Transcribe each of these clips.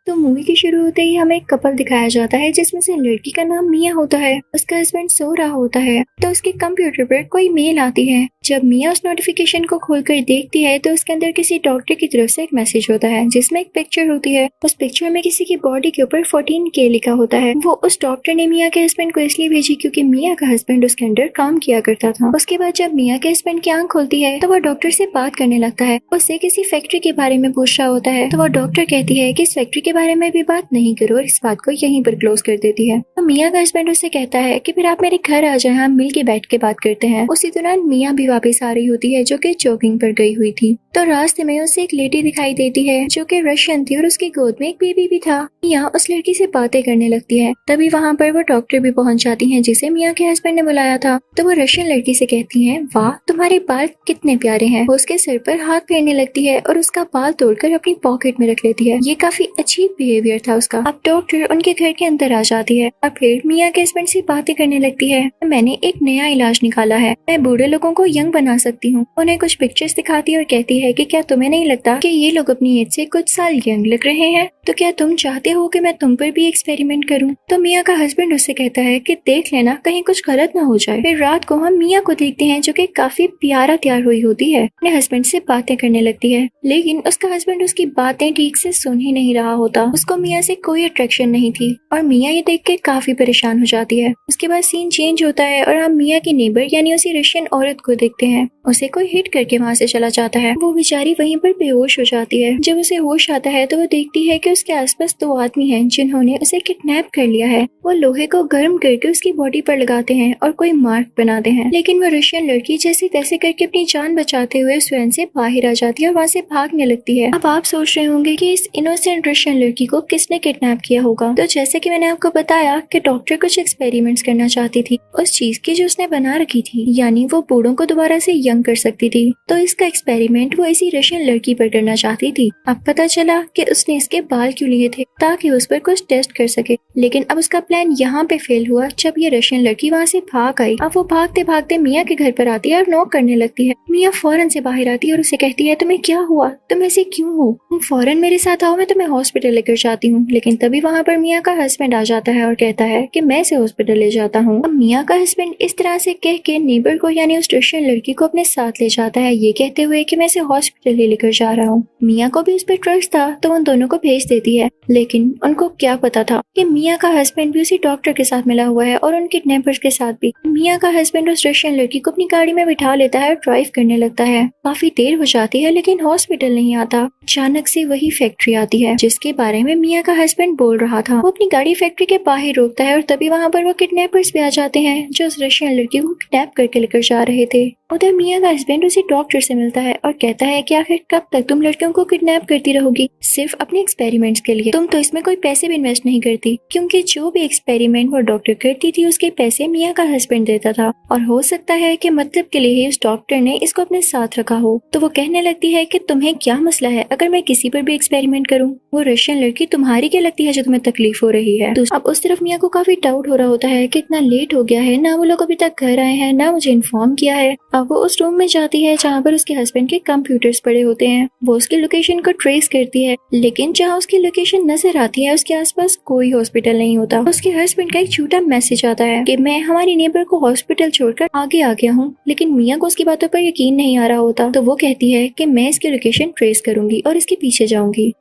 तो मूवी के शुरू होते ही हमें एक कपल दिखाया जाता है जिसमें से लड़की का नाम मिया होता है। उसका हस्बैंड सो रहा होता है तो उसके कंप्यूटर पर कोई मेल आती है। जब मिया उस नोटिफिकेशन को खोलकर देखती है तो उसके अंदर किसी डॉक्टर की तरफ से एक मैसेज होता है जिसमें एक पिक्चर होती है। उस पिक्चर में किसी की बॉडी के ऊपर 14K लिखा होता है। वो उस डॉक्टर ने मिया के हस्बैंड को इसलिए भेजी क्योंकि मिया का हस्बैंड उसके अंदर काम किया करता था। उसके बाद जब मिया के हस्बैंड की आंख खुलती है तो वो डॉक्टर से बात करने लगता है। उससे किसी फैक्ट्री के बारे में पूछ रहा होता है तो वो डॉक्टर कहती है कि इस फैक्ट्री के बारे में भी बात नहीं करो और इस बात को यहीं पर क्लोज कर देती है। तो मिया का हस्बैंड उससे कहता है कि फिर आप मेरे घर आ जाए, हम मिल के बैठ के बात करते हैं। उसी दौरान मिया भी वापस आ रही होती है जो कि जॉगिंग पर गई हुई थी। तो रास्ते में उसे एक लेडी दिखाई देती है जो कि रशियन थी और उसकी गोद में एक बेबी भी था। मिया उस लड़की से बातें करने लगती है। तभी वहाँ पर वो डॉक्टर भी पहुँच जाती है जिसे मिया के हस्बैंड ने बुलाया था। तो वो रशियन लड़की से कहती है, वाह तुम्हारे बाल कितने प्यारे हैं। वो उसके सिर पर हाथ फेरने लगती है और उसका बाल तोड़कर अपनी पॉकेट में रख लेती है। ये काफी अच्छी बिहेवियर था उसका। अब डॉक्टर उनके घर के अंदर आ जाती है और फिर मिया के हस्बैंड से बातें करने लगती है। मैंने एक नया इलाज निकाला है, मैं बूढ़े लोगों को यंग बना सकती हूँ। उन्हें कुछ पिक्चर्स दिखाती है और कहती है कि क्या तुम्हें नहीं लगता कि ये लोग अपनी एज से कुछ साल यंग लग रहे हैं, तो क्या तुम चाहते हो कि मैं तुम पर भी एक्सपेरिमेंट करूं? तो मिया का हस्बैंड उससे कहता है कि देख लेना कहीं कुछ गलत ना हो जाए। फिर रात को हम मिया को देखते हैं जो कि काफी प्यारा तैयार हुई होती है, अपने हस्बैंड से बातें करने लगती है। लेकिन उसका हस्बैंड उसकी बातें ठीक से सुन ही नहीं रहा होता। उसको मिया से कोई अट्रैक्शन नहीं थी और मिया ये देख के काफी परेशान हो जाती है। उसके बाद सीन चेंज होता है और हम मिया की नेबर यानी उसी रशियन औरत को देखते हैं। उसे कोई हिट करके वहाँ से चला जाता है। वो बेचारी वहीं पर बेहोश हो जाती है। जब उसे होश आता है तो वो देखती है कि उसके आसपास 2 आदमी हैं जिन्होंने उसे किडनैप कर लिया है। वो लोहे को गर्म करके उसकी बॉडी पर लगाते हैं और कोई मार्क बनाते हैं। लेकिन वो रशियन लड़की जैसे तैसे करके अपनी जान बचाते हुए उस वैन से बाहर आ जाती है और वहाँ से भागने लगती है। अब आप सोच रहे होंगे कि इस इनोसेंट रशियन लड़की को किसने किडनैप किया होगा। तो जैसे कि मैंने आपको बताया कि डॉक्टर कुछ एक्सपेरिमेंट्स करना चाहती थी उस चीज की जो उसने बना रखी थी, यानी वो बूढ़ों को दोबारा से यंग कर सकती थी। तो इसका एक्सपेरिमेंट वो इसी रशियन लड़की पर करना चाहती थी। अब पता चला कि उसने इसके बाल क्यों लिए थे, ताकि उस पर कुछ टेस्ट कर सके। लेकिन अब उसका प्लान यहाँ पे फेल हुआ जब ये रशियन लड़की वहाँ से भाग आई। अब वो भागते भागते मिया के घर पर आती है और नॉक करने लगती है। मिया फौरन से बाहर आती है और उसे कहती है, तुम्हें क्या हुआ, तुम ऐसे क्यों हो, तुम फौरन मेरे साथ आओ, मैं तुम्हें हॉस्पिटल लेकर जाती हूँ। लेकिन तभी वहाँ पर मिया का हस्बैंड आ जाता है और कहता है कि मैं इसे हॉस्पिटल ले जाता हूँ। अब मिया का हस्बैंड इस तरह से कह के नेबर को यानी उस रशियन लड़की को अपने साथ ले जाता है, ये कहते हुए कि मैं इसे हॉस्पिटल ही लेकर जा रहा हूँ। मिया को भी उस पर ट्रस्ट था तो उन दोनों को भेज देती है। लेकिन उनको क्या पता था कि मिया का हस्बैंड भी उसी डॉक्टर के साथ मिला हुआ है और उन किडनैपर्स के साथ भी। मिया का हस्बैंड उस रशियन लड़की को अपनी गाड़ी में बिठा लेता है और ड्राइव करने लगता है। काफी देर हो जाती है लेकिन हॉस्पिटल नहीं आता। अचानक से वही फैक्ट्री आती है जिसके बारे में मिया का हस्बैंड बोल रहा था। वो अपनी गाड़ी फैक्ट्री के बाहर रोकता है और तभी वहाँ पर वो किडनैपर्स भी आ जाते हैं जो उस रशियन लड़की को किडनैप करके लेकर जा रहे थे। उधर मिया का हस्बैंड उसी डॉक्टर से मिलता है और कहता है कि आखिर कब तक तुम लड़कियों को किडनैप करती रहोगी सिर्फ अपने एक्सपेरिमेंट्स के लिए। तुम तो इसमें कोई पैसे भी इन्वेस्ट नहीं करती, क्योंकि जो भी एक्सपेरिमेंट वो डॉक्टर करती थी उसके पैसे मिया का हस्बैंड देता था और हो सकता है कि मतलब के लिए ही उस डॉक्टर ने इसको अपने साथ रखा हो। तो वो कहने लगती है कि तुम्हें क्या मसला है अगर मैं किसी पर भी एक्सपेरिमेंट करूँ। वो रशियन लड़की तुम्हारी क्या लगती है जो तुम्हें तकलीफ हो रही है। तो अब उस तरफ मिया को काफी डाउट हो रहा होता है कि इतना लेट हो गया है, ना वो लोग अभी तक घर आए हैं, ना मुझे इन्फॉर्म किया है। अब वो उस रूम में जाती है जहाँ पर उसके हस्बैंड के कंप्यूटर्स पड़े होते हैं। वो उसकी लोकेशन को ट्रेस करती है, लेकिन जहाँ उसकी लोकेशन नजर आती है उसके आसपास कोई हॉस्पिटल नहीं होता। उसके हस्बैंड का एक झूठा मैसेज आता है कि मैं हमारी नेबर को हॉस्पिटल छोड़कर आगे आ गया हूँ। लेकिन मिया को उसकी बातों पर यकीन नहीं आ रहा होता। तो वो कहती है कि मैं इसकी लोकेशन ट्रेस करूंगी और इसके पीछे जाऊंगी।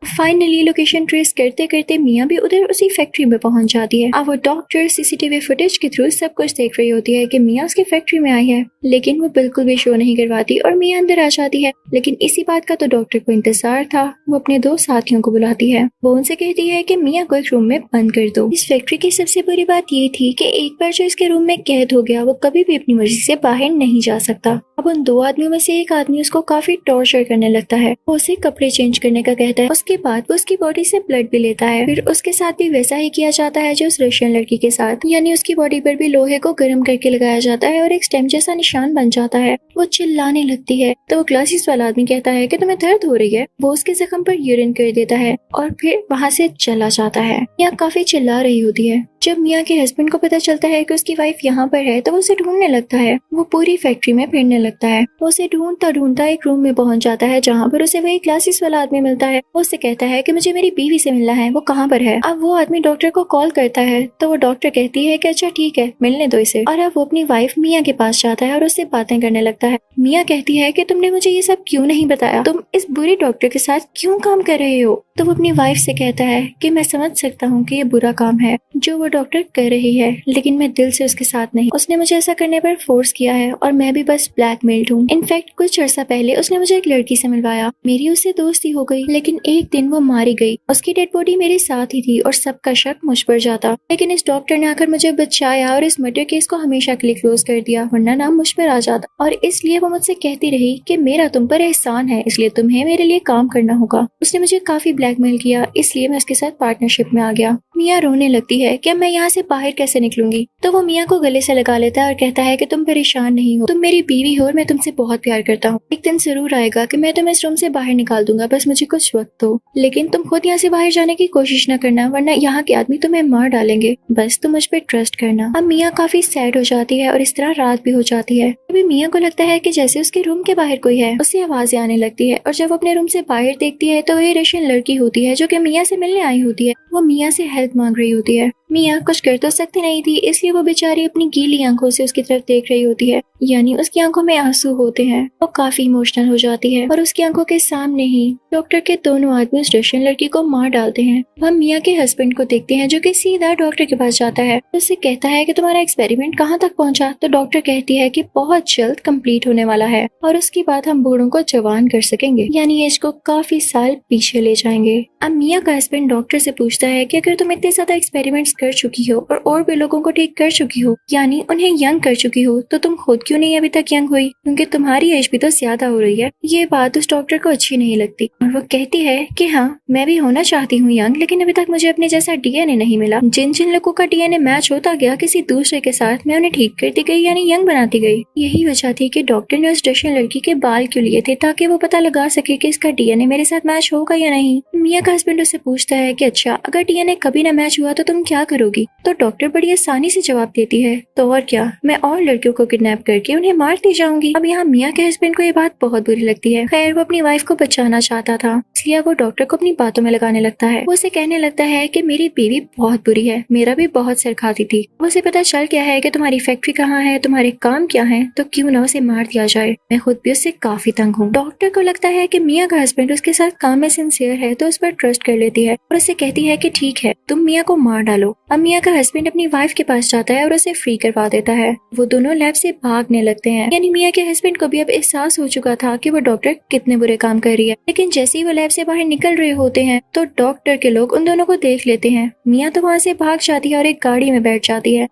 फाइनली लोकेशन ट्रेस करते करते मिया भी उधर उसी फैक्ट्री में पहुंच जाती है। अब वो डॉक्टर सीसीटीवी फुटेज के थ्रू सब कुछ देख रही होती है कि मिया उसकी फैक्ट्री में आई है, लेकिन वो बिल्कुल भी शो नहीं करवाती और मिया अंदर आ जाती है। लेकिन इसी बात का तो डॉक्टर को इंतजार था। वो अपने 2 साथियों को बुलाती है। वो उनसे कहती है कि मिया को एक रूम में बंद कर दो। इस फैक्ट्री की सबसे बुरी बात ये थी कि एक बार जो इसके रूम में कैद हो गया वो कभी भी अपनी मर्जी से बाहर नहीं जा सकता। अब उन 2 आदमियों में से एक आदमी उसको काफी टॉर्चर करने लगता है। वो उसे कपड़े चेंज करने का कहता है। उसके बाद वो उसकी बॉडी से ब्लड भी लेता है। फिर उसके साथ भी वैसा ही किया जाता है जो उस रशियन लड़की के साथ, यानी उसकी बॉडी पर भी लोहे को गर्म करके लगाया जाता है और एक स्टेम जैसा निशान बन जाता है। वो चिल्लाने लगती है तो वो ग्लासेस वाला आदमी कहता है कि तुम्हें दर्द हो रही है। वो उसके जख्म पर यूरिन कर देता है और फिर वहाँ से चला जाता है। यहाँ काफी चिल्ला रही होती है। जब मिया के हस्बैंड को पता चलता है कि उसकी वाइफ यहाँ पर है तो वो उसे ढूंढने लगता है। वो पूरी फैक्ट्री में फिरने लगता है। वो उसे ढूंढता ढूंढता एक रूम में पहुंच जाता है जहाँ पर उसे वही ग्लासेस वाला आदमी मिलता है। वो उससे कहता है कि मुझे मेरी बीवी से मिलना है, वो कहाँ पर है। अब वो आदमी डॉक्टर को कॉल करता है तो वो डॉक्टर कहती है कि अच्छा ठीक है, मिलने दो इसे। और अब वो अपनी वाइफ मिया के पास जाता है और उससे बातें करने लगता है। मिया कहती है कि तुमने मुझे ये सब क्यों नहीं बताया, तुम इस बुरे डॉक्टर के साथ क्यों काम कर रहे हो। तो वो अपनी वाइफ से कहता है कि मैं समझ सकता हूँ कि ये बुरा काम है जो वो डॉक्टर कर रही है, लेकिन मैं दिल से उसके साथ नहीं। उसने मुझे ऐसा करने पर फोर्स किया है और मैं भी बस ब्लैकमेल्ड हूँ। इनफैक्ट कुछ अर्सा पहले उसने मुझे एक लड़की से मिलवाया, मेरी उससे दोस्ती हो गई, लेकिन एक दिन वो मारी गई। उसकी डेड बॉडी मेरे साथ ही थी और सबका शक मुझ पर जाता, लेकिन इस डॉक्टर ने आकर मुझे बचाया और इस मर्डर केस को हमेशा के लिए क्लोज कर दिया, वरना नाम मुझ पर आ जाता। और इसलिए वो मुझसे कहती रही कि मेरा तुम पर एहसान है, इसलिए तुम्हें मेरे लिए काम करना होगा। उसने मुझे काफी ब्लैकमेल किया, इसलिए मैं उसके साथ पार्टनरशिप में आ गया। मिया रोने लगती है कि मैं यहाँ से बाहर कैसे निकलूंगी। तो वो मिया को गले से लगा लेता है और कहता है कि तुम परेशान नहीं हो, तुम मेरी बीवी हो और मैं तुमसे बहुत प्यार करता हूँ। एक दिन जरूर आएगा कि मैं तुम्हें इस रूम से बाहर निकाल दूंगा, बस मुझे कुछ वक्त दो। लेकिन तुम खुद यहाँ से बाहर जाने की कोशिश न करना, वरना यहाँ के आदमी तुम्हें मार डालेंगे। बस तुम मुझ पर ट्रस्ट करना। अब मिया काफी सैड हो जाती है और इस तरह रात भी हो जाती है। अभी मिया को लगता है कि जैसे उसके रूम के बाहर कोई है। उससे आवाजें आने लगती है और जब वो अपने रूम से बाहर देखती है तो ये रशियन लड़की होती है जो कि मिया से मिलने आई होती है। वो मिया से हेल्प मांग रही होती है। मिया कुछ कर तो सकती नहीं थी, इसलिए वो बेचारी अपनी गीली आंखों से उसकी तरफ देख रही होती है, यानी उसकी आंखों में आंसू होते हैं। वो काफी इमोशनल हो जाती है और उसकी आंखों के सामने ही डॉक्टर के दोनों आदमी उस रशियन लड़की को मार डालते हैं। हम मिया के हस्बैंड को देखते हैं जो कि सीधा डॉक्टर के पास जाता है। उससे कहता है कि तुम्हारा एक्सपेरिमेंट कहाँ तक पहुँचा। तो डॉक्टर कहती है कि बहुत जल्द कंप्लीट होने वाला है और उसके बाद हम बूढ़ों को जवान कर सकेंगे, यानी एज को काफी साल पीछे ले जाएंगे। अब मिया का हस्बैंड डॉक्टर से पूछता है कि अगर तुम इतने ज्यादा एक्सपेरिमेंट्स कर चुकी हो और भी लोगों को ठीक कर चुकी हो, यानी उन्हें यंग कर चुकी हो, तो तुम खुद क्यों नहीं अभी तक यंग हुई, क्योंकि तुम्हारी एज भी तो ज्यादा हो रही है। ये बात उस डॉक्टर को अच्छी नहीं लगती और वो कहती है कि हाँ, मैं भी होना चाहती हूँ यंग, लेकिन अभी तक मुझे अपने जैसा डीएनए नहीं मिला। जिन जिन लोगों का डीएनए मैच होता गया किसी दूसरे के साथ, मैं उन्हें ठीक करती गई, यानी यंग बनाती गई। यही वजह थी कि डॉक्टर ने उस रशियन लड़की के बाल क्यों लिए थे, ताकि वो पता लगा सके कि इसका डीएनए मेरे साथ मैच होगा या नहीं। मिया का हस्बैंड उससे पूछता है कि अच्छा, अगर डीएनए कभी ना मैच हुआ तो तुम क्या करोगी। तो डॉक्टर बड़ी आसानी से जवाब देती है, तो और क्या, मैं और लड़कियों को किडनैप करके उन्हें मारती जाऊंगी। अब यहाँ मिया के हस्बैंड को ये बात बहुत बुरी लगती है। खैर, वो अपनी वाइफ को बचाना चाहता था, इसलिए वो डॉक्टर को अपनी बातों में लगाने लगता है। वो उसे कहने लगता है कि मेरी बीवी बहुत बुरी है, मेरा भी बहुत सिर खाती थी। उसे पता चल गया है कि तुम्हारी फैक्ट्री कहाँ है, तुम्हारे काम क्या है, तो क्यों ना उसे मार दिया जाए। मैं खुद भी उससे काफी तंग हूँ। डॉक्टर को लगता है कि मिया का हस्बैंड उसके साथ काम में सिंसियर है, तो उस पर ट्रस्ट कर लेती है और उसे कहती है कि ठीक है, तुम मिया को मार डालो। अब मिया का हस्बैंड अपनी वाइफ के पास जाता है और उसे फ्री करवा देता है। वो दोनों लैब से भागने लगते हैं, यानी मिया के हस्बैंड को भी अब एहसास हो चुका था कि वो डॉक्टर कितने बुरे काम कर रही है। लेकिन जैसे ही वो लैब से बाहर निकल रहे होते हैं तो डॉक्टर के लोग उन दोनों को देख लेते हैं। मिया तो वहाँ से भाग जाती है और एक गाड़ी में बैठ जाती है,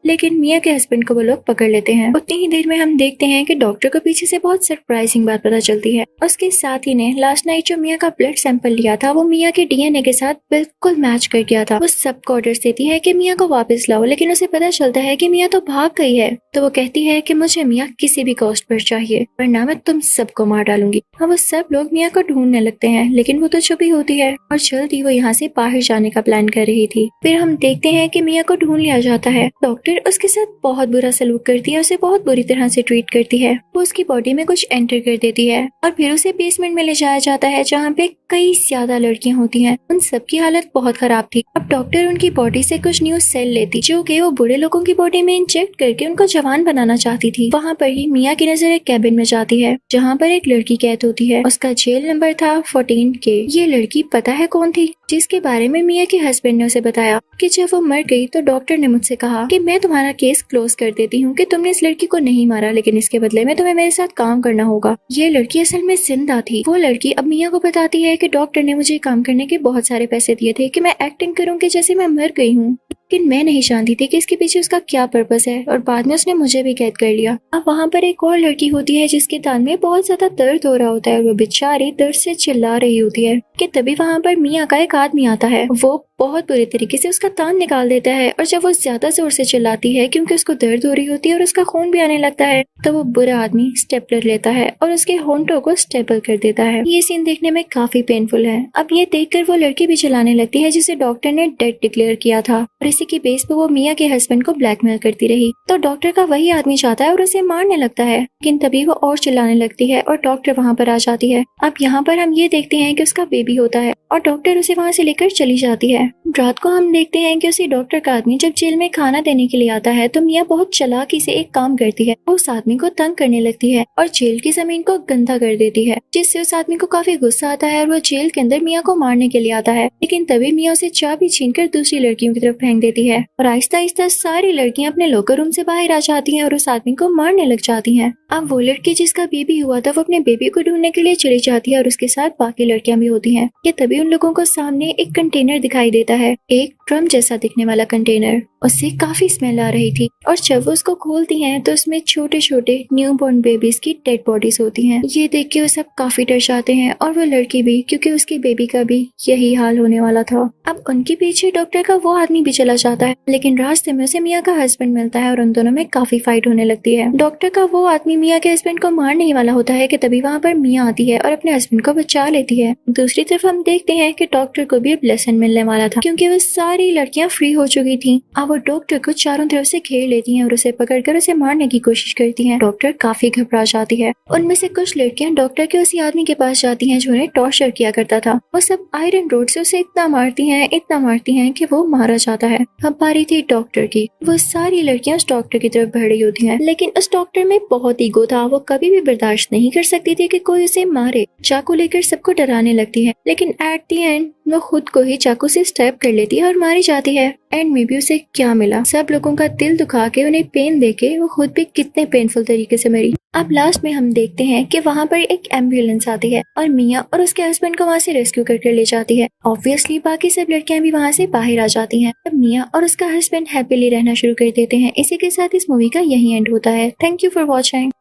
लेकिन मिया के हस्बैंड को वो लोग पकड़ लेते हैं। उतनी ही देर में हम देखते हैं कि डॉक्टर को पीछे से बहुत सरप्राइजिंग बात पता चलती है। उसके साथी ने लास्ट नाइट जो मिया का ब्लड सैंपल लिया था वो मिया के डीएनए के साथ बिल्कुल मैच कर गया था। वो सबको ऑर्डर्स देती है कि मिया को वापस लाओ, लेकिन उसे पता चलता है कि मिया तो भाग गई है। तो वो कहती है कि मुझे मिया किसी भी कॉस्ट पर चाहिए, वरना मैं तुम सबको मार डालूंगी। अब वो सब लोग मिया को ढूंढने लगते हैं, लेकिन वो तो छुपी होती है और जल्दी वो यहाँ से बाहर जाने का प्लान कर रही थी। फिर हम देखते हैं कि मिया को ढूंढ लिया जाता है। डॉक्टर उसके साथ बहुत बुरा सलूक करती है, उसे बहुत बुरी तरह से ट्रीट करती है। वो उसकी बॉडी में कुछ एंटर कर देती है और फिर उसे बेसमेंट में ले जाया जाता है, जहाँ पे कई ज्यादा लड़कियां होती हैं। उन सबकी हालत बहुत खराब थी। अब डॉक्टर उनकी बॉडी से कुछ न्यू सेल लेती, जो कि वो बूढ़े लोगों की बॉडी में इंजेक्ट करके उनको जवान बनाना चाहती थी। वहाँ पर ही मिया की नजर एक कैबिन में जाती है, जहाँ पर एक लड़की कैद होती है। उसका जेल नंबर था 14K। ये लड़की पता है कौन थी, जिसके बारे में मिया के हस्बैंड ने उसे बताया कि जब वो मर गई तो डॉक्टर ने मुझसे कहा कि मैं तुम्हारा केस क्लोज कर देती हूँ कि तुमने इस लड़की को नहीं मारा, लेकिन इसके बदले में तुम्हें मेरे साथ काम करना होगा। ये लड़की असल में जिंदा थी। वो लड़की अब मिया को बताती है कि डॉक्टर ने मुझे काम करने के बहुत सारे पैसे दिए थे कि मैं एक्टिंग करूँ कि जैसे मैं मर गई हूँ, लेकिन मैं नहीं जानती थी कि इसके पीछे उसका क्या पर्पस है, और बाद में उसने मुझे भी कैद कर लिया। अब वहाँ पर एक और लड़की होती है जिसके दांत में बहुत ज्यादा दर्द हो रहा होता है। वो बेचारी दर्द से चिल्ला रही होती है कि तभी वहाँ पर मिया का एक आदमी आता है। वो बहुत बुरे तरीके से उसका तान निकाल देता है और जब वो ज्यादा जोर से चिल्लाती है क्योंकि उसको दर्द हो रही होती है और उसका खून भी आने लगता है, तो वो बुरा आदमी स्टेपलर लेता है और उसके होंठों को स्टेपल कर देता है। ये सीन देखने में काफी पेनफुल है। अब ये देखकर वो लड़की भी चिल्लाने लगती है जिसे डॉक्टर ने डेड डिक्लेयर किया था और इसी की बेस पे वो मिया के हस्बैंड को ब्लैकमेल करती रही। तो डॉक्टर का वही आदमी चाहता है और उसे मारने लगता है, लेकिन तभी वो और चिल्लाने लगती है और डॉक्टर वहाँ पर आ जाती है। अब यहाँ पर हम ये देखते हैं कि उसका बेबी होता है और डॉक्टर उसे वहाँ से लेकर चली जाती है। रात को हम देखते हैं कि उसी डॉक्टर का आदमी जब जेल में खाना देने के लिए आता है तो मिया बहुत चालाकी से एक काम करती है, वो उस आदमी को तंग करने लगती है और जेल की जमीन को गंदा कर देती है, जिससे उस आदमी को काफी गुस्सा आता है और वो जेल के अंदर मिया को मारने के लिए आता है। लेकिन तभी मिया उसे चाबी छीनकर दूसरी लड़कियों की तरफ फेंक देती है और आहिस्ता आहिस्ता सारी लड़कियां अपने लॉकर रूम से बाहर आ जाती हैं और उस आदमी को मारने लग जाती हैं। अब वो लड़की जिसका बेबी हुआ था वो अपने बेबी को ढूंढने के लिए चली जाती है और उसके साथ बाकी लड़कियां भी होती हैं। कि तभी उन लोगों को सामने एक कंटेनर दिखाई देता है, एक ड्रम जैसा दिखने वाला कंटेनर। उससे काफी स्मेल आ रही थी और जब वो उसको खोलती हैं तो उसमें छोटे छोटे न्यूबॉर्न बेबीज की डेड बॉडीज होती हैं। ये देख के वो सब काफी डर जाते हैं और वो लड़की भी, क्योंकि उसके बेबी का भी यही हाल होने वाला था। अब उनके पीछे डॉक्टर का वो आदमी भी चला जाता है, लेकिन रास्ते में उसे मिया का हस्बैंड मिलता है और उन दोनों में काफी फाइट होने लगती है। डॉक्टर का वो आदमी मिया के हस्बैंड को मारने ही वाला होता है कि तभी वहाँ पर मिया आती है और अपने हस्बैंड को बचा लेती है। दूसरी तरफ हम देखते हैं कि डॉक्टर को भी अब लेसन मिलने वाला था, क्योंकि वो सारी लड़कियां फ्री हो चुकी थी। अब वो डॉक्टर को चारों तरफ से घेर लेती हैं और उसे पकड़कर उसे मारने की कोशिश करती हैं। डॉक्टर काफी घबरा जाती है। उनमें से कुछ लड़कियां डॉक्टर के उसी आदमी के पास जाती हैं जो उन्हें टॉर्चर किया करता था। वो सब आयरन रोड से उसे इतना मारती हैं कि वो मारा जाता है। अब बारी थी डॉक्टर की। वो सारी लड़कियां उस डॉक्टर की तरफ बढ़ रही होती हैं, लेकिन उस डॉक्टर में बहुत ईगो था। वो कभी भी बर्दाश्त नहीं कर सकती थी कि कोई उसे मारे। चाकू लेकर सबको डराने लगती है, लेकिन एट द एंड वो खुद को ही चाकू से स्टैब कर लेती है और मारी जाती है। एंड में भी उसे क्या मिला, सब लोगों का दिल दुखा के उन्हें पेन देके वो खुद भी कितने पेनफुल तरीके से मरी। अब लास्ट में हम देखते हैं कि वहाँ पर एक एम्बुलेंस आती है और मिया और उसके हस्बैंड को वहाँ से रेस्क्यू करके ले जाती है। ऑब्वियसली बाकी सब लड़कियां भी वहाँ से बाहर आ जाती हैं। अब मिया और उसका हस्बैंड हैप्पीली रहना शुरू कर देते हैं। इसी के साथ इस मूवी का यही एंड होता है। Thank you for watching.